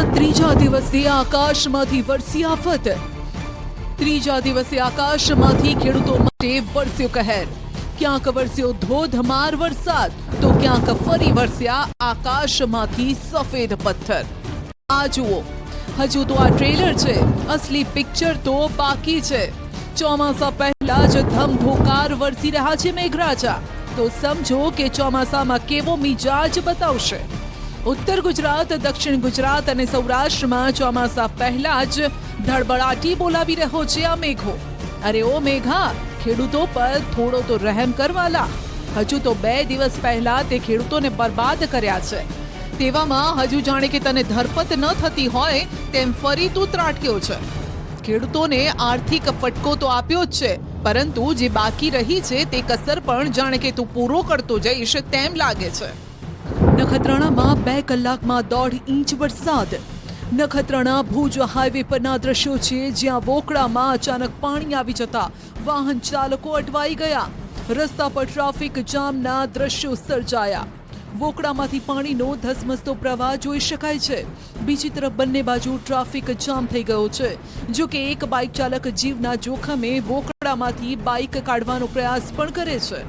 ત્રીજા દિવસે આકાશમાંથી વરસી આફત। ત્રીજા દિવસે આકાશમાંથી ખેડૂતો માટે વરસ્યો કહેર। ક્યાંક વરસ્યો ધોધમાર વરસાદ તો ક્યાંક ફરી વરસ્યા આકાશમાંથી સફેદ પથ્થર। આ જુઓ, હજુ તો આ ટ્રેલર છે, અસલી પિક્ચર તો બાકી છે। ચોમાસા પહેલા જ ધમધોકાર વરસી રહ્યા છે મેઘરાજા, તો સમજો કે ચોમાસામાં કેવો મિજાજ બતાવશે। ઉત્તર ગુજરાત, દક્ષિણ ગુજરાત અને સૌરાષ્ટ્રમાં ચોમાસા પહેલા જ ધડબડાટી બોલાવી રહ્યો છે આ મેઘો। અરે ઓ મેઘા, ખેડૂતો પર થોડો તો રહેમ કરવાલા। હજુ તો 2 દિવસ પહેલા તે ખેડૂતોને બરબાદ કર્યા છે, તેવામાં હજુ જાણે કે તને ધરપત ન થતી હોય તેમ ફરી તું ત્રાટક્યો છે। ખેડૂતોને આર્થિક ફટકો તો આપ્યો જ છે, પરંતુ જે બાકી રહી છે તે કસર પણ જાણે કે તું પૂરો કરતો જઈશ તેમ લાગે છે। નખત્રાણામાં 2 કલાકમાં 1.5 ઇંચ વરસાદ। નખત્રાણા ભુજ હાઈવે પરના દ્રશ્યો છે, જ્યાં વોકળામાં અચાનક પાણી આવી જતા વાહન ચાલકો અટવાઈ ગયા। રસ્તા પર ટ્રાફિક જામના દ્રશ્યો સર્જાયા। વોકળામાંથી પાણીનો ધસમસતો પ્રવાહ જોઈ શકાય છે। બીજી તરફ બંને બાજુ ટ્રાફિક જામ થઈ ગયો છે। જો કે એક બાઇક ચાલક જીવના જોખમે વોકળામાંથી બાઇક કાઢવાનો પ્રયાસ પણ કરે છે।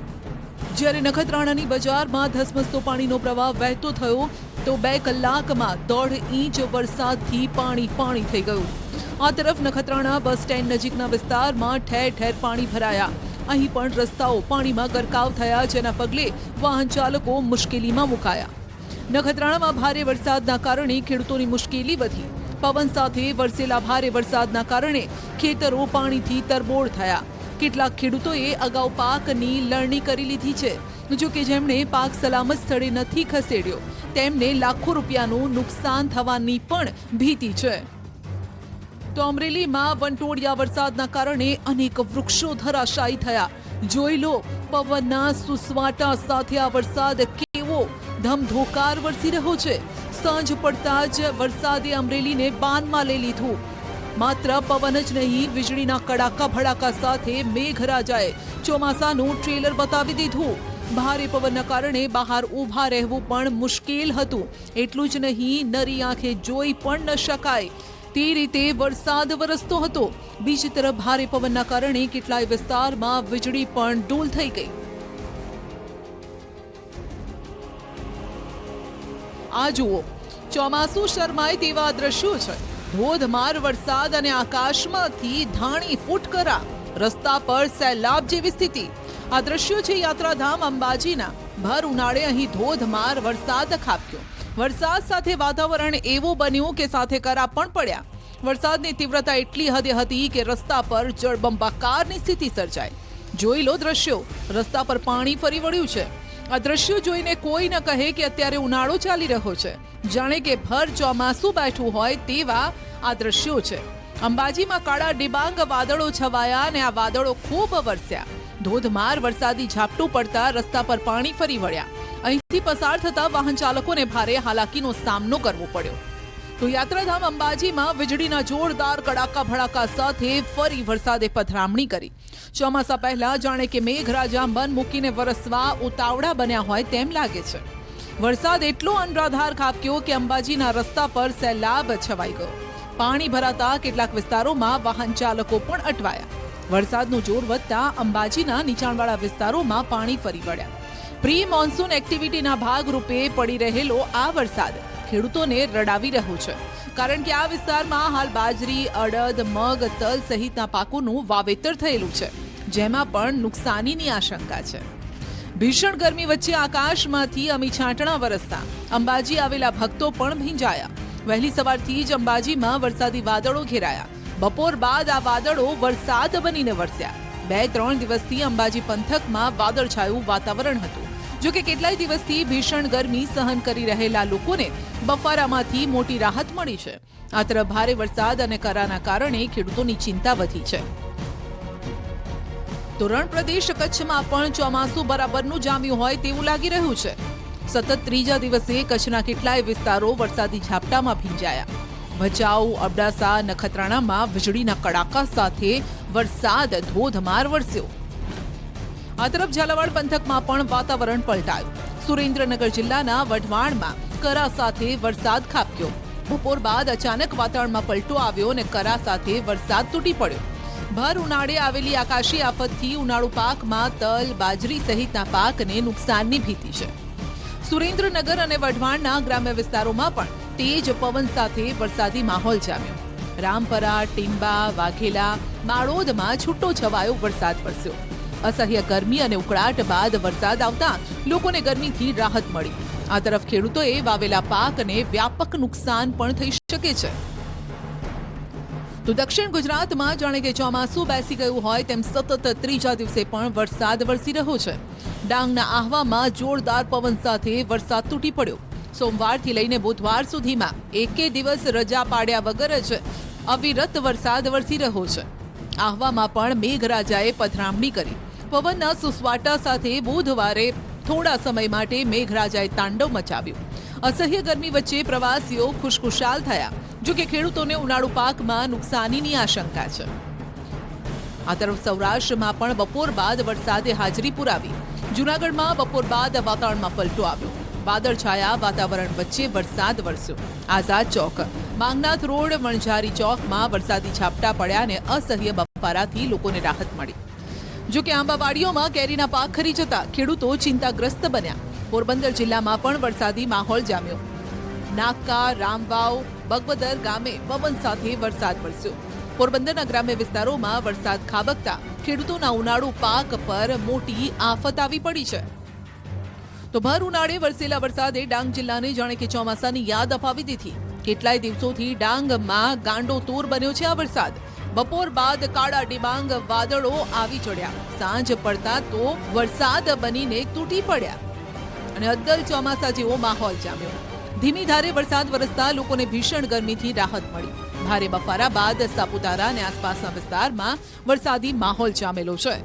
જ્યારે નખત્રાણાની બજારમાં ધસમસતો પાણીનો પ્રવાહ વહેતો થયો તો 2 કલાકમાં 1.5 ઇંચ વરસાદથી પાણી થઈ ગયું। આ તરફ નખત્રાણા બસ સ્ટેન્ડ નજીકના વિસ્તારમાં ઠેર ઠેર પાણી ભરાયા। અહીં પણ રસ્તાઓ પાણીમાં ગરકાવ થયા, જેના પગલે વાહન ચાલકો મુશ્કેલીમાં મુકાયા। નખત્રાણામાં ભારે વરસાદના કારણે ખેડૂતોની મુશ્કેલી વધી। પવન સાથે વરસેલા ભારે વરસાદના કારણે ખેતરો પાણીથી તરબોળ થયા। કેટલાક ખેડૂતોએ અગાઉ પાકની લણણી કરી લીધી છે, જો કે જેમણે પાક સલામત સ્થળે નથી ખસેડ્યો તેમને લાખો રૂપિયાનું નુકસાન થવાની પણ ભીતિ છે। તો અમરેલીમાં વંટોળિયા વરસાદના કારણે અનેક વૃક્ષો ધરાશાયી થયા। જોઈ લો, પવનના સુસવાટા સાથે આ વરસાદ કેવો ધમધોકાર વરસી રહ્યો છે। સાંજ પડતા જ વરસાદે અમરેલીને બાનમાં લઈ લીધું। માત્ર પવન જ નહીં, વીજળીના કડાકા ભડાકા સાથે મેઘરાજાએ ચોમાસાનું ટ્રેલર બતાવી દીધું। ભારે પવનના કારણે બહાર ઊભા રહેવું પણ મુશ્કેલ હતું। એટલું જ નહીં, નરી આંખે જોઈ પણ ન શકાય તે રીતે વરસાદ વરસતો હતો। બીજી તરફ ભારે પવનના કારણે કેટલાય વિસ્તારમાં વીજળી પણ ડૂલ થઈ ગઈ। આ જુઓ, ચોમાસું શરમાય તેવા દ્રશ્યો છે। ધોધમાર વરસાદ અને આકાશમાંથી ધાણી ફૂટકરા, રસ્તા પર સૈલાબ જેવી સ્થિતિ। આ દ્રશ્યો છે યાત્રાધામ અંબાજીના। ભર ઉનાળે અહીં ધોધમાર વરસાદ ખાબક્યો। વરસાદ સાથે વાતાવરણ એવું બન્યું કે સાથે કરા પણ પડ્યા। વરસાદની તીવ્રતા એટલી હદે હતી કે રસ્તા પર જળબંબાકારની સ્થિતિ સર્જાઈ। જોઈ લો દ્રશ્યો, રસ્તા પર પાણી ફરી વળ્યું છે। આ દ્રશ્યો જોઈને કોઈ ન કહે કે અત્યારે ઉનાળો ચાલી રહ્યો છે, જાણે કે ભર ચોમાસું બેઠું હોય તેવા આ દ્રશ્યો છે। અંબાજીમાં કાળા ડિબાંગ વાદળો છવાયા અને આ વાદળો ખૂબ વરસ્યા। ધોધમાર વરસાદી ઝાપટું પડતા રસ્તા પર પાણી ફરી વળ્યા। અહીંથી પસાર થતા વાહન ચાલકોને ભારે હાલાકીનો સામનો કરવો પડ્યો। તો યાત્રાધામ અંબાજીમાં વીજળીના જોરદાર કડાકા ભડાકા સાથે ફરી વરસાદે પધરામણી કરી। ચોમાસા પહેલા જાણે કે મેઘરાજા મન મૂકીને વરસવા ઉતાવળા બન્યા હોય તેમ લાગે છે। વરસાદ એટલો અનરાધાર ખાબક્યો કે અંબાજીના રસ્તા પર સૈલાબ છવાઈ ગયો। પાણી ભરાતા કેટલાક વિસ્તારોમાં વાહન ચાલકો પણ અટવાયા। વરસાદનું જોર વધતા અંબાજીના નીચાણવાળા વિસ્તારોમાં પાણી ફરી વળ્યા। પ્રી મોન્સૂન એક્ટિવિટીના ભાગરૂપે પડી રહેલો આ વરસાદ ખેડૂતોને રડાવી રહ્યો છે, કારણ કે આ વિસ્તારમાં હાલ બાજરી, અડદ, મગ, તલ સહિતના પાકોનું વાવેતર થયેલું છે, જેમાં પણ નુકસાનીની આશંકા છે। ભીષણ ગરમી વચ્ચે આકાશમાંથી અમી છાંટણા વરસતા અંબાજી આવેલા ભક્તો પણ ભીંજાયા। વહેલી સવારથી જ અંબાજીમાં વરસાદી વાદળો ઘેરાયા। બપોર બાદ આ વાદળો વરસાદ બનીને વરસ્યા। 2-3 દિવસથી અંબાજી પંથકમાં વાદળછાયું વાતાવરણ હતું। જો કે કેટલાય દિવસથી ભીષણ ગરમી સહન કરી રહેલા લોકોને બફારામાંથી મોટી રાહત મળી છે। આ તરફ ભારે વરસાદ અને કરાના કારણે ખેડૂતોની ચિંતા વધી છે। તો રણ પ્રદેશ કચ્છમાં પણ ચોમાસું બરાબરનું જામ્યું હોય તેવું લાગી રહ્યું છે। સતત ત્રીજા દિવસે કચ્છના કેટલાય વિસ્તારો વરસાદી ઝાપટામાં ભીંજાયા। ભચાઉ, અબડાસા, નખત્રાણામાં વીજળીના કડાકા સાથે વરસાદ ધોધમાર વરસ્યો। આ તરફ ઝાલાવાડ પંથકમાં પણ વાતાવરણ પલટાયું। સુરેન્દ્રનગર જિલ્લાના વઢવાણમાં કરા સાથે વરસાદ ખાબક્યો। બપોર બાદ અચાનક વાતાવરણમાં પલટો આવ્યો અને કરા સાથે વરસાદ તૂટી પડ્યો. ભર ઉનાળે આવેલી આકાશી આફતથી ઉનાળુ પાકમાં તલ, બાજરી સહિતના પાકને નુકસાનની ભીતિ છે. સુરેન્દ્રનગર અને વઢવાણના ગ્રામ્ય વિસ્તારોમાં પણ તેજ પવન સાથે વરસાદી માહોલ જામ્યો. રામપરા, ટીંબા, વાઘેલા, માળોદમાં છૂટો છવાયો વરસાદ વરસ્યો. અસહ્ય ગરમી અને ઉકળાટ બાદ વરસાદ આવતા લોકોને ગરમીથી રાહત મળી. આ તરફ ખેડૂતોએ વાવેલા પાકને વ્યાપક નુકસાન પણ થઈ શકે છે. તો દક્ષિણ ગુજરાતમાં જાણે કે ચોમાસું બેસી ગયું હોય તેમ સતત ત્રીજા દિવસે પણ વરસાદ વરસી રહ્યો છે. ડાંગના આહવામાં જોરદાર પવન સાથે વરસાદ તૂટી પડ્યો. સોમવારથી લઈને બુધવાર સુધીમાં એકે દિવસ રજા પાડ્યા વગર જ અવિરત વરસાદ વરસી રહ્યો છે. આહવામાં પણ મેઘરાજાએ પધરામણી કરી. પવનના સુસવાટા સાથે બુધવારે થોડા સમય માટે મેઘરાજાએ તાંડવ મચાવ્યું. અસહ્ય ગરમી વચ્ચે પ્રવાસીઓ ખુશખુશાલ થયા. જો કે ખેડૂતોને ઉનાળુ પાકમાં નુકસાનીની આશંકા છે. આ તરફ સૌરાષ્ટ્રમાં પણ બપોર બાદ વરસાદે હાજરી પુરાવી. જૂનાગઢમાં બપોર બાદ વાતાવરણમાં પલટો આવ્યો. વાદળછાયા વાતાવરણ વચ્ચે વરસાદ વરસ્યો. આઝાદ ચોક, માંગનાથ રોડ, વણઝારી ચોકમાં વરસાદી ઝાપટા પડ્યા અને અસહ્ય બફારાથી લોકોને રાહત મળી. જો કે આંબાવાડીઓમાં કેરીના પાક ખરી જતા ખેડૂતો ચિંતાગ્રસ્ત બન્યા. પોરબંદર જિલ્લામાં પણ વરસાદી માહોલ જામ્યો. નાકા, રામવાવ, બગવદર ગામે પવન સાથે વરસાદ વરસ્યો. પોરબંદરના ગ્રામ્ય વિસ્તારોમાં વરસાદ ખાબકતા ખેડૂતોના ઉનાળુ પાક પર મોટી આફત આવી પડી છે. તો ભર ઉનાળે વરસેલા વરસાદે ડાંગ જિલ્લાને જાણે કે ચોમાસાની યાદ અપાવી દીધી. કેટલાય દિવસોથી ડાંગમાં ગાંડો તૂર બન્યો છે આ વરસાદ. બપોર બાદ કાળા ડિબાંગ વાદળો આવી ચડ્યા. સાંજ પડતા તો વરસાદ બનીને તૂટી પડ્યા અને અદ્દલ ચોમાસા જેવો માહોલ જામ્યો. ધીમી ધારે વરસાદ વરસતા લોકોને ભીષણ ગરમીથી રાહત મળી. ભારે બફારા બાદ સાપુતારા અને આસપાસના વિસ્તારમાં વરસાદી માહોલ જામેલો છે.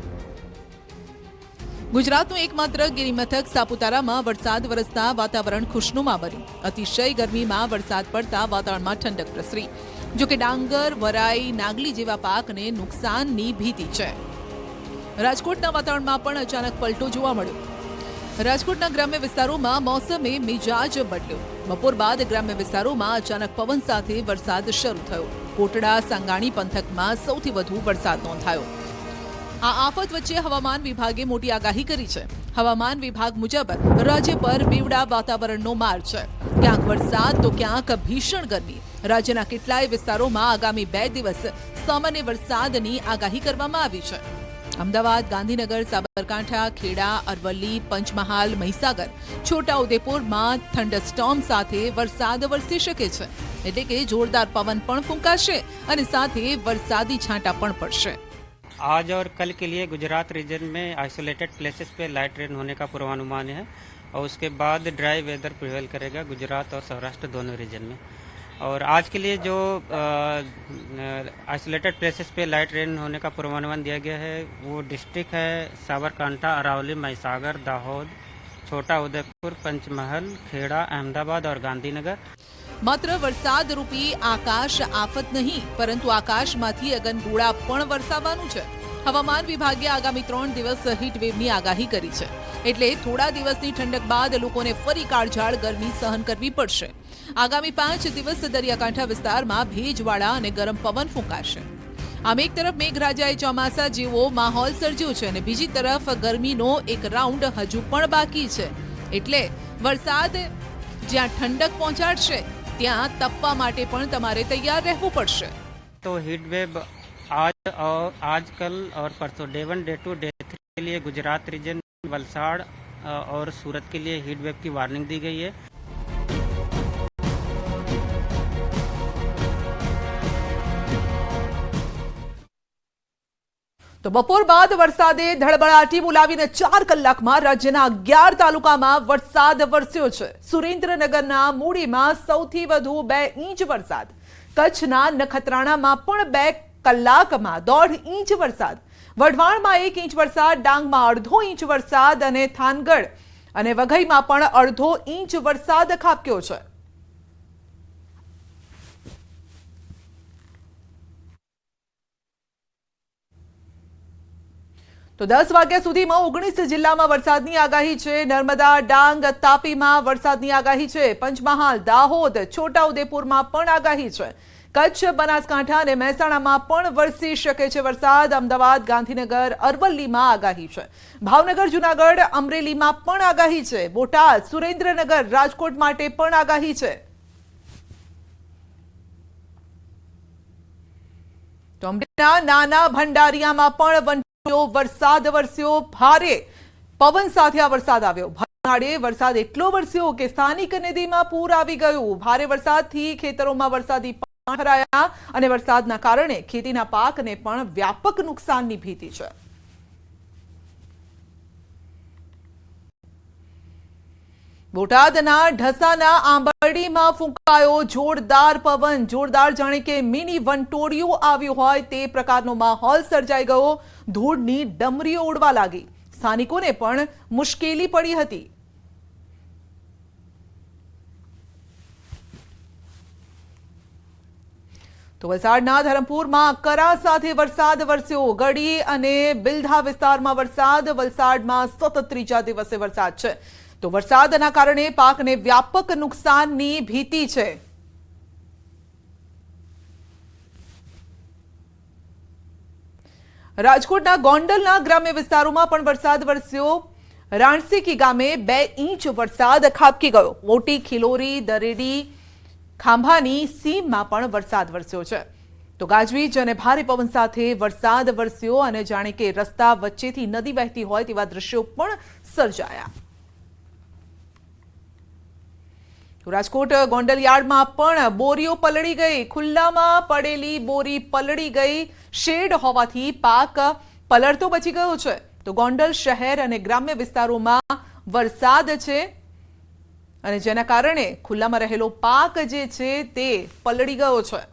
ગુજરાતનું એકમાત્ર ગિરિમથક સાપુતારામાં વરસાદ વરસતા વાતાવરણ ખુશનુમા બન્યું. અતિશય ગરમીમાં વરસાદ પડતા વાતાવરણમાં ઠંડક પ્રસરી. જો કે ડાંગર, વરાઈ, નાગલી જેવા પાકને નુકસાનની ભીતિ છે. રાજકોટના વાતાવરણમાં પણ અચાનક પલટો જોવા મળ્યો. રાજકોટના ગ્રામ્ય વિસ્તારોમાં મોસમે મિજાજ બદલ્યો. બપોર બાદ ગ્રામ્ય વિસ્તારોમાં અચાનક પવન સાથે વરસાદ શરૂ થયો. કોટડા, સાંગાણી પંથકમાં સૌથી વધુ વરસાદ નોંધાયો. આ આફત વચ્ચે હવામાન વિભાગે મોટી આગાહી કરી છે. હવામાન વિભાગ મુજબ રાજ્ય પર બેવડા વાતાવરણનો માર છે. ક્યાંક વરસાદ તો ક્યાંક ભીષણ ગરમી. રાજ્યના કેટલાય વિસ્તારોમાં આગામી 2 દિવસ સામાન્ય વરસાદની આગાહી કરવામાં આવી છે. અમદાવાદ, ગાંધીનગર, સાબરકાંઠા, ખેડા, અરવલ્લી, પંચમહાલ, મહીસાગર, છોટાઉદેપુરમાં થંડરસ્ટોર્મ સાથે વરસાદ વરસી શકે છે. એટલે કે જોરદાર પવન પણ ફૂંકાશે અને સાથે વરસાદી છાંટા પણ પડશે. आज और कल के लिए गुजरात रीजन में आइसोलेटेड प्लेसेस पे लाइट रेन होने का पूर्वानुमान है और उसके बाद ड्राई वेदर प्रिवेल करेगा गुजरात और सौराष्ट्र दोनों रीजन में. और आज के लिए जो आइसोलेटेड प्लेसेस पे लाइट रेन होने का पूर्वानुमान दिया गया है वो डिस्ट्रिक्ट है साबरकांठा, अरावली, महिसागर, दाहोद, छोटा उदयपुर, पंचमहल, खेड़ा, अहमदाबाद और गांधीनगर. માત્ર વરસાદ રૂપી આકાશ આફત નહીં પરંતુ આકાશમાંથી અગનગોળા પણ વરસાવવાનું છે. હવામાન વિભાગે આગામી 3 દિવસ હીટવેવની આગાહી કરી છે. એટલે થોડા દિવસની ઠંડક બાદ લોકોને ફરી કાળઝાળ ગરમી સહન કરવી પડશે. આગામી 5 દિવસ દરિયાકાંઠા વિસ્તારમાં ભેજવાળા અને ગરમ પવન ફૂંકાશે. આમ એક તરફ મેઘરાજાએ ચોમાસા જેવો માહોલ સર્જ્યો છે અને બીજી તરફ ગરમીનો એક રાઉન્ડ હજુ પણ બાકી છે. એટલે વરસાદ જ્યાં ઠંડક પહોંચાડશે ત્યાં તપવા માટે પણ તમારે તૈયાર રહેવું પડશે. तो हीट वेव आज कल और परसों डे 1, डे 2, डे 3 के लिए गुजरात रीजन, वलसाड़ और सूरत के लिए हीट वेव की वार्निंग दी गई है. તો બપોર બાદ વરસાદે ધડબડાટી બોલાવીને 4 કલાકમાં રાજ્યના 11 તાલુકામાં વરસાદ વરસ્યો છે. સુરેન્દ્રનગરના મૂડીમાં સૌથી વધુ 2 ઇંચ વરસાદ. કચ્છના નખત્રાણામાં પણ 2 કલાકમાં 1.5 ઇંચ વરસાદ. વઢવાણમાં 1 ઇંચ વરસાદ, ડાંગમાં 1/2 ઇંચ વરસાદ અને થાનગઢ અને વઘઈમાં પણ 1/2 ઇંચ વરસાદ ખાબક્યો છે. તો 10 વાગ્યા સુધીમાં 19 જિલ્લામાં વરસાદની આગાહી છે। નર્મદા, ડાંગ, તાપીમાં વરસાદની આગાહી છે। પંચમહાલ, દાહોદ, છોટાઉદેપુરમાં પણ આગાહી છે। કચ્છ, બનાસકાંઠા અને મહેસાણામાં પણ વરસી શકે છે વરસાદ। અમદાવાદ, ગાંધીનગર, અરવલ્લીમાં આગાહી છે। ભાવનગર, જૂનાગઢ, અમરેલીમાં પણ આગાહી છે। બોટાદ, સુરેન્દ્રનગર, રાજકોટ માટે પણ આગાહી છે। તો અમરેલીના નાના ભંડારિયામાં પણ વરસાદ વરસ્યો। ભારે પવન સાથે આ વરસાદ આવ્યો। ભરનાળે વરસાદ એટલો વરસ્યો કે સ્થાનિક નદીમાં પૂર આવી ગયું। ભારે વરસાદથી ખેતરોમાં વરસાદી પાણી ભરાયા અને વરસાદના કારણે ખેતીના પાકને પણ વ્યાપક નુકસાનની ભીતિ છે। બોટાદના ઢસાના આંબરડીમાં ફૂંકાયો જોરદાર પવન। જોરદાર જાણે કે મિની વંટોળિયું આવ્યું હોય તે પ્રકારનો માહોલ સર્જાઈ ગયો। ધૂળની ડમરીઓ ઉડવા લાગી। સ્થાનિકોને પણ મુશ્કેલી પડી હતી। તો વલસાડના ધરમપુરમાં કરા સાથે વરસાદ વરસ્યો। ગઢી અને બિલધા વિસ્તારમાં વરસાદ। વલસાડમાં સતત ત્રીજા દિવસે વરસાદ છે। તો વરસાદના કારણે પાકને વ્યાપક નુકસાનની ભીતિ છે। રાજકોટના ગોંડલના ગ્રામ્ય વિસ્તારોમાં પણ વરસાદ વરસ્યો। રાણસીકી ગામે 2 ઇંચ વરસાદ ખાબકી ગયો। મોટી ખિલોરી, દરેડી, ખાંભાની સીમમાં પણ વરસાદ વરસ્યો છે। તો ગાજવીજ અને ભારે પવન સાથે વરસાદ વરસ્યો અને જાણે કે રસ્તા વચ્ચેથી નદી વહેતી હોય તેવા દ્રશ્યો પણ સર્જાયા। રાજકોટ ગોંડલ યાર્ડમાં પણ બોરીઓ પલળી ગઈ। ખુલ્લામાં પડેલી બોરી પલળી ગઈ। શેડ હોવાથી પાક પલળતો બચી ગયો છે। તો ગોંડલ શહેર અને ગ્રામ્ય વિસ્તારોમાં વરસાદ છે અને જેના કારણે ખુલ્લામાં રહેલો પાક જે છે તે પલળી ગયો છે।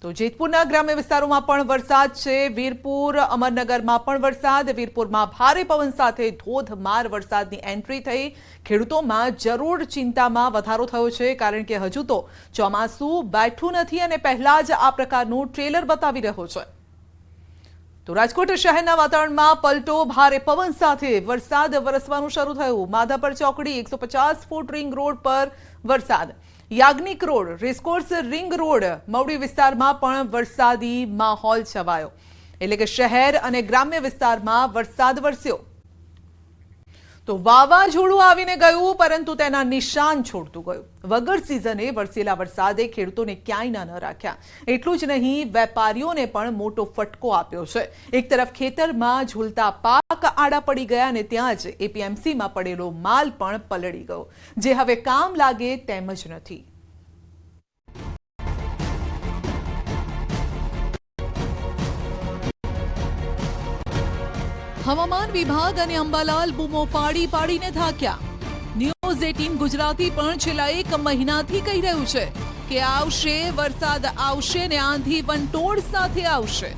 તો જેતપુરના ગ્રામ્ય વિસ્તારોમાં પણ વરસાદ છે। વીરપુર, અમરનગરમાં પણ વરસાદ। વીરપુરમાં ભારે પવન સાથે ધોધમાર વરસાદની એન્ટ્રી થઈ। ખેડૂતોમાં જરૂર ચિંતામાં વધારો થયો છે કારણ કે હજુ તો ચોમાસું બેઠું નથી અને પહેલા જ આ પ્રકારનું ટ્રેલર બતાવી રહ્યો છે। તો રાજકોટ શહેરના વાતાવરણમાં પલટો। ભારે પવન સાથે વરસાદ વરસવાનું શરૂ થયું। માધાપર ચોકડી, 150 ફૂટ રિંગ રોડ પર વરસાદ। Yagnik road, racecourse ring road, Mavdi વિસ્તારમાં પણ વરસાદી માહોલ છવાયો। એટલે કે શહેર અને ગ્રામ્ય વિસ્તારમાં વરસાદ વરસ્યો। તો વાવાઝોડું આવીને ગયું પરંતુ તેના નિશાન છોડતું ગયું। વગર સિઝને વરસેલા વરસાદે ખેડૂતોને ક્યાંય ન રાખ્યા। એટલું જ નહીં, વેપારીઓને પણ મોટો ફટકો આપ્યો છે। એક તરફ ખેતરમાં ઝૂલતા પાક આડા પડી ગયા અને ત્યાં જ એપીએમસીમાં પડેલો માલ પણ પલળી ગયો, જે હવે કામ લાગે તેમ જ નથી। હવામાન વિભાગ અને અંબાલાલ બૂમો પાડીને થાક્યા। ન્યૂઝ 18 ગુજરાતી પણ છેલ્લા 1 મહિનાથી કહી રહ્યું છે કે આવશે વરસાદ, આવશે ને આંધી વંટોળ સાથે આવશે।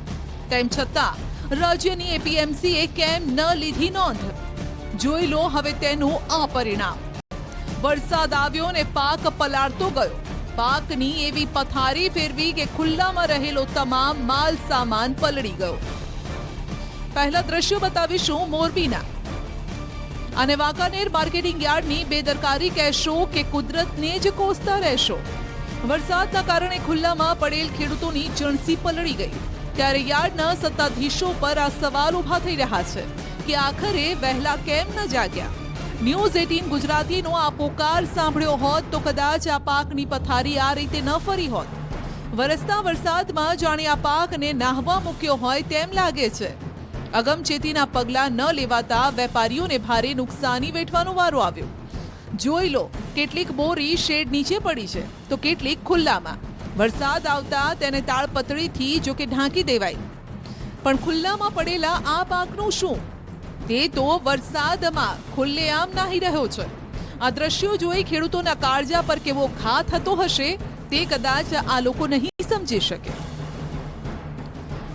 તેમ છતાં રાજ્યની એપીએમસીએ કેમ ન લીધી નોંધ? જોઈ લો હવે તેનું આ પરિણામ। વરસાદ આવ્યો ને પાક પલાળતો ગયો। પાકની એવી પથારી ફેરવી કે ખુલ્લામાં રહેલો તમામ માલ સામાન પલળી ગયો। પહેલા દ્રશ્યો બતાવીશું મોરબીના અને વાંકાનેર માર્કેટિંગ યાર્ડની બેદરકારી કહેશો કે કુદરતને જ કોસતા રહેશો। વરસાદના કારણે ખુલ્લામાં પડેલ ખેડૂતોની જણસી પલળી ગઈ। ત્યારે યાર્ડના સત્તાધીશો પર આ સવાલ ઉભા થઈ રહ્યા છે કે આખરે વહેલા કેમ ન જાગ્યા। ન્યૂઝ 18 ગુજરાતીનો આ પોકાર સાંભળ્યો હોત તો કદાચ આ પાકની પથારી આ રીતે ન ફરી હોત। વરસતા વરસાદમાં જાણે આ પાકને નાહવા મૂક્યો હોય તેમ લાગે છે। અગમચેતીના પગલાં ન લેવાતા વેપારીઓને ભારે નુકસાની વેઠવાનો વારો આવ્યો। જોઈ લો, કેટલીક બોરી શેડ નીચે પડી છે તો કેટલીક ખુલ્લામાં। વરસાદ આવતા તેને તાળપતળીથી જો કે ઢાંકી દેવાય, પણ ખુલ્લામાં પડેલા આ પાકનું શું? તે તો વરસાદમાં ખુલ્લેઆમ નાહી રહ્યો છે। આ દ્રશ્યો જોઈ ખેડૂતોના કાળજા પર કેવો ઘા થતો હશે તે કદાચ આ લોકો નહીં સમજી શકે।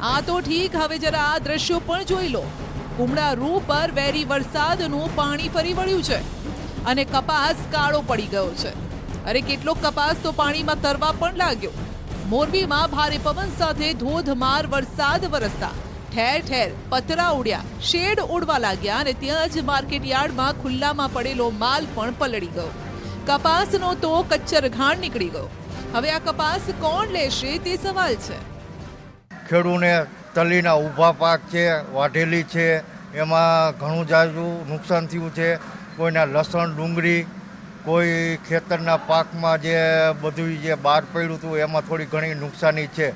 આ તો ઠીક, હવે જરા આ દ્રશ્યો પણ જોઈ લો। કુમળા રૂ પર વેરી વરસાદનું પાણી ફરી વળ્યું છે અને કપાસ કાળો પડી ગયો છે। અરે કેટલોક કપાસ તો પાણીમાં તરવા પણ લાગ્યો। મોરબીમાં ભારે પવન સાથે ધોધમાર વરસાદ વરસતા ઠેર ઠેર પતરા ઉડ્યા, શેડ ઉડવા લાગ્યા અને ત્યાં જ માર્કેટ યાર્ડમાં ખુલ્લામાં પડેલો માલ પણ પલળી ગયો. કપાસનો તો કચ્ચર ઘાણ નીકળી ગયો. હવે આ કપાસ કોણ લેશે તે સવાલ છે. ખેડૂને તલીના ઊભા પાક છે, વાઢેલી છે, એમાં ઘણું જાજુ નુકસાન થયું છે. કોઈના લસણ, ડુંગળી, કોઈ ખેતરના પાકમાં જે બધું જે બહાર પડ્યું હતું એમાં થોડી ઘણી નુકસાની છે.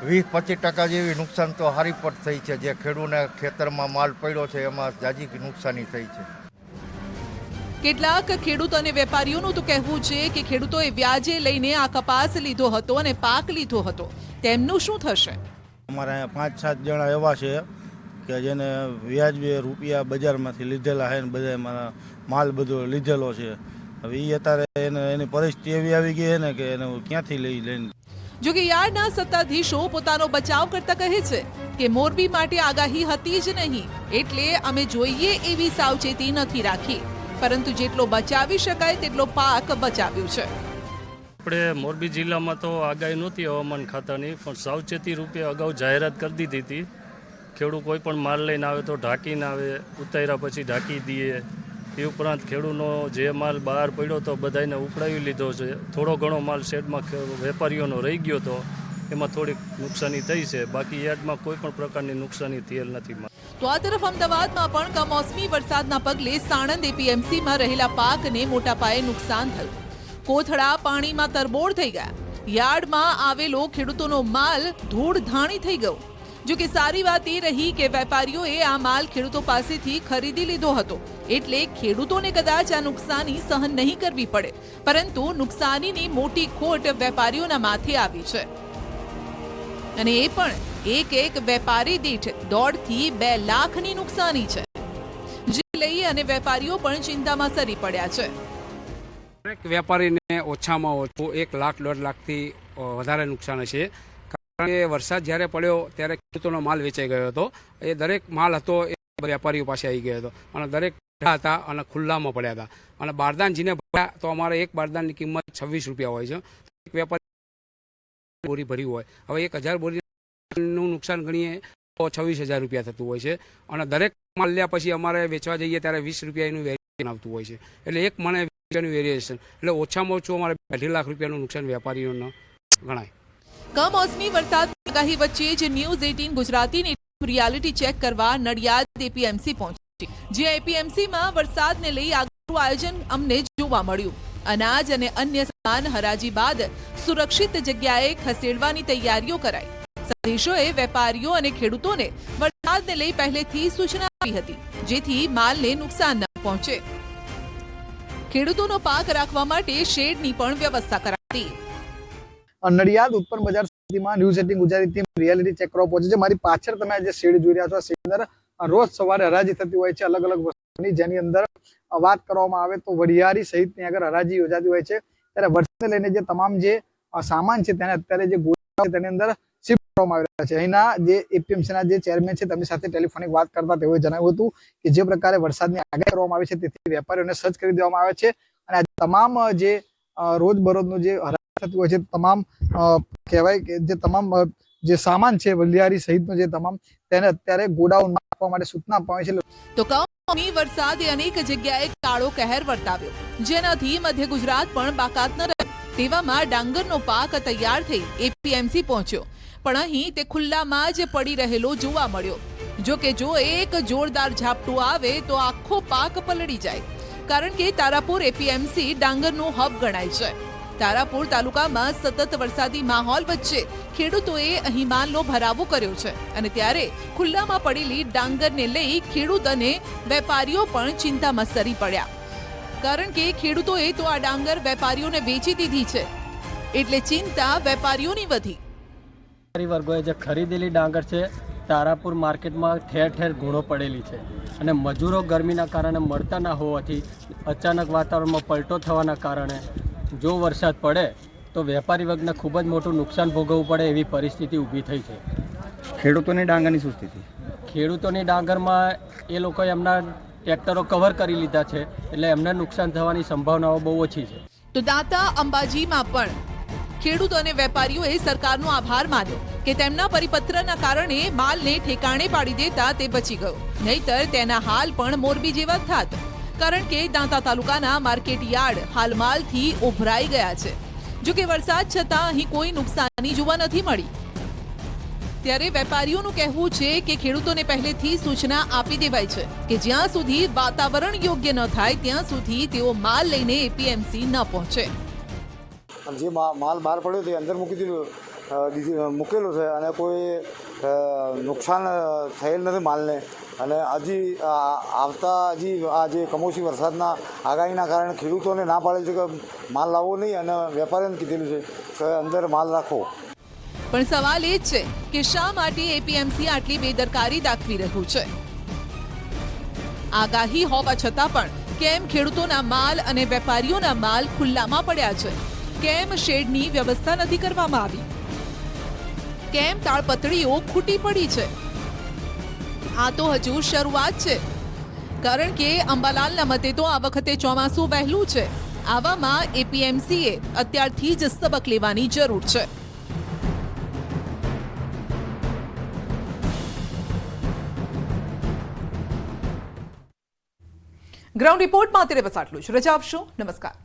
20-25% જેવી નુકસાન તો હારી પટ થઈ છે. જે ખેડૂને ખેતરમાં માલ પડ્યો છે એમાં જાજી નુકસાની થઈ છે. કેટલાક ખેડૂત અને વેપારીઓનું તો કહેવું છે કે ખેડૂતોએ વ્યાજે લઈને આ કપાસ લીધો હતો અને પાક લીધો હતો. તેમનું શું થશે? અમારા અહીંયા 5-7 જણા એવા છે કે જેને વ્યાજબી રૂપિયા બજારમાંથી લીધેલા છે ને બધા મારા માલ બધો લીધેલો છે. હવે એ અત્યારે એની પરિસ્થિતિ એવી આવી ગઈ છે ને કે એને ક્યાંથી લઈને. જો કે યાર્ડના સત્તાધીશો પોતાનો બચાવ કરતા કહે છે કે મોરબી માટે આગાહી હતી જ નહીં, એટલે અમે જોઈએ એવી સાવચેતી નથી રાખી, પરંતુ જેટલો બચાવી શકાય તેટલો પાક બચાવ્યો છે. આપણે મોરબી જિલ્લામાં તો આગાહી નહોતી હવામાન ખાતાની, પણ સાવચેતી રૂપે અગાઉ જાહેરાત કરી દીધી હતી. ખેડૂત કોઈ પણ માલ લઈને આવે તો ઢાંકીને આવે, ઉતાર્યા પછી ઢાંકી દઈએ. એ ઉપરાંત ખેડૂતનો જે માલ બહાર પડ્યો તો બધાને ઉપડાવી લીધો છે. થોડો ઘણો માલ શેડમાં વેપારીઓનો રહી ગયો તો એમાં થોડીક નુકસાની થઈ છે, બાકી યાર્ડમાં કોઈ પણ પ્રકારની નુકસાની થયેલ નથી. તો આ તરફ અમદાવાદમાં પણ કમોસમી વરસાદના પગલે સાણંદ એપીએમસીમાં રહેલા પાકને મોટા પાયે નુકસાન થયું. કોથળા પાણીમાં તરબોળ થઈ ગયા. યાર્ડમાં આવેલો ખેડૂતોનો માલ ધૂળધાણી થઈ ગયો. જો કે સારી વાત એ રહી કે વેપારીઓએ આ માલ ખેડૂતો પાસેથી ખરીદી લીધો હતો, એટલે ખેડૂતોને કદાચ આ નુકસાની સહન નહીં કરવી પડે, પરંતુ નુકસાનીની મોટી ખોટ વેપારીઓના માથે આવી છે. અને એ પણ એક વેપારી દીઠ 1.5 થી 2 લાખની નુકસાની છે, જે લઈ અને વેપારીઓ પણ ચિંતામાં સરી પડ્યા છે. દરેક વેપારીને ઓછામાં ઓછું 1 લાખ 1.5 લાખથી વધારે નુકસાન છે. કારણ કે વરસાદ જ્યારે પડ્યો ત્યારે ખેડૂતોનો માલ વેચાઈ ગયો હતો. એ દરેક માલ હતો એ વેપારીઓ પાસે આવી ગયો હતો અને દરેક હતા અને ખુલ્લામાં પડ્યા હતા. અને બારદાન જેને ભર્યા તો અમારે એક બારદાનની કિંમત 26 રૂપિયા હોય છે. એક વેપારી બોરી ભર્યું હોય, હવે 1000 બોરીનું નુકસાન ગણીએ તો 26,000 રૂપિયા થતું હોય છે. અને દરેક માલ લ્યા પછી અમારે વેચવા જઈએ ત્યારે 20 રૂપિયા એનું વેરિએશન આવતું હોય છે. એટલે એક મણે 20 વેરિએશન, એટલે ઓછામાં ઓછું અમારે 2.5 લાખ રૂપિયાનું નુકસાન વેપારીઓને ગણાય. કમોસમી વરસાદની આગાહી વચ્ચે જ ન્યૂઝ 18 ગુજરાતીની રિયાલિટી ચેક કરવા નડિયાદ એપીએમસી પહોંચી, જે એપીએમસીમાં વરસાદને લઈ આગળનું આયોજન અમને જોવા મળ્યું. અનાજ અને અન્ય સામાન હરાજી બાદ સુરક્ષિત જગ્યાએ ખસેડવાની તૈયારીઓ કરાઈ. સત્તાધીશોએ વેપારીઓ અને ખેડૂતોને વરસાદને લઈ પહેલેથી સૂચના આપી હતી, જેથી માલને નુકસાન ન પહોંચે. ખેડૂતોનો પાક રાખવા માટે શેડની પણ વ્યવસ્થા કરાઈ. નડિયાદ ઉત્પર બજાર સુધીમાં news 18 Gujarati team reality check કરવા પહોંચી છે. મારી પાછળ તમે જે શેડ જોઈ રહ્યા છો, આ શેડ અંદર રોજ સવારે હરાજી થતી હોય છે અલગ અલગ વસ્તુની, જેની અંદર વાત કરવામાં આવે તો વડિયારી સહિતની આગળ હરાજી યોજાતી હોય છે. ત્યારે વરસાદને લઈને જે તમામ જે સામાન છે તેને અત્યારે જે ગોડાઉન છે તેની અંદર શિફ્ટ કરવામાં આવી રહ્યા છે. અહીંના જે એપીએમસીના જે ચેરમેન છે તેમની સાથે ટેલિફોનિક વાત કરતા તેઓએ જણાવ્યું હતું કે જે પ્રકારે વરસાદની આગાહી કરવામાં આવી છે તેથી વેપારીઓને સજ્જ કરી દેવામાં આવે છે અને આ તમામ જે રોજબરોજનું જે થતું હોય છે તમામ કહેવાય કે જે તમામ જે સામાન છે વલિયારી સહિતનો જે તમામ તેને અત્યારે ગોડાઉનમાં આપવા માટે સૂચના આપવામાં આવી છે. તો કમોસમી વરસાદે અનેક જગ્યાએ કાળો કહેર વર્તાવ્યો, જેનાથી મધ્ય ગુજરાત પણ બાકાત ન રહ્યું. તેવામાં ડાંગરનો પાક તૈયાર થઈ એપીએમસી પહોંચ્યો, પણ અહીં તે ખુલ્લામાં જ પડી રહેલો જોવા મળ્યો. જો કે જો એક જોરદાર ઝાપટું આવે તો આખો પાક પલળી જાય, કારણ કે તારાપુર એપીએમસી ડાંગરનું હબ ગણાય છે. તારાપુર તાલુકામાં સતત વરસાદી માહોલ વચ્ચે ખેડૂતોએ અહીં માલનો ભરાવો કર્યો છે અને ત્યારે ખુલ્લામાં પડેલી ડાંગરને લઈ ખેડૂત અને વેપારીઓ પણ ચિંતામાં સરી પડ્યા, કારણ કે ખેડૂતોએ તો આ ડાંગર વેપારીઓને વેચી દીધી છે, એટલે ચિંતા વેપારીઓની વધી. વર્ગોએ જે ખરીદેલી ડાંગર છે તારાપુર માર્કેટમાં ઠેર ઠેર ગુણો પડેલી છે અને મજૂરો ગરમીના કારણે મળતા ના હોવાથી અચાનક વાતાવરણમાં પલટો થવાના કારણે જો વરસાદ પડે તો વેપારી વર્ગને ખૂબ જ મોટું નુકસાન ભોગવવું પડે એવી પરિસ્થિતિ ઊભી થઈ છે. ખેડૂતોની ડાંગરની શું સ્થિતિ? ખેડૂતોની ડાંગરમાં એ લોકોએ એમના ટ્રેક્ટરો કવર કરી લીધા છે, એટલે એમને નુકસાન થવાની સંભાવનાઓ બહુ ઓછી છે. તો દાંતા અંબાજીમાં પણ ખેડૂતો અને વેપારીઓએ સરકારનો આભાર માન્યો કે તેમના પરિપત્રના કારણે માલને ઠેકાણે પાડી દેતા તે બચી ગયો, નહીતર તેના હાલ પણ મોરબી જેવા થાત, કારણ કે દાંતા તાલુકાના માર્કેટ યાર્ડ હાલ માલથી ઉભરાઈ ગયા છે. જો કે વરસાદ છતાં અહીં કોઈ નુકસાની જોવા નથી મળી. ત્યારે વેપારીઓનું કહેવું છે કે ખેડૂતોને પહેલેથી સૂચના આપી દેવાઈ છે કે જ્યાં સુધી વાતાવરણ યોગ્ય ન થાય ત્યાં સુધી તેઓ માલ લઈને એપીએમસી ન પહોંચે. જે માલ બહાર પડ્યો તે અંદર મૂકેલો છે અને કોઈ નુકસાન થયેલ નથી માલને. અને હજી આ જે કમોસમી વરસાદના આગાહીના કારણે ખેડૂતોને ના પાડેલ છે કે માલ લાવવો નહીં, અને વેપારીઓને કીધેલું છે કે અંદર માલ રાખો. પણ સવાલ એ જ છે કે શા માટે એપીએમસી આટલી બેદરકારી દાખવી રહ્યું છે? આગાહી હોવા છતાં પણ કેમ ખેડૂતોના માલ અને વેપારીઓના માલ ખુલ્લામાં પડ્યા છે? કેમ શેડની વ્યવસ્થા નથી કરવામાં આવી? કેમ તાળપત્રીઓ ખૂટી પડી છે? આ તો હજુ શરૂઆત છે, કારણ કે અંબાલાલના મતે તો આ વખતે ચોમાસું વહેલું છે. આવામાં એપીએમસીએ અત્યારથી જ સબક લેવાની જરૂર છે. ગ્રાઉન્ડ રિપોર્ટમાં અત્યારે બસ આટલું જ. રજા આપશો. નમસ્કાર.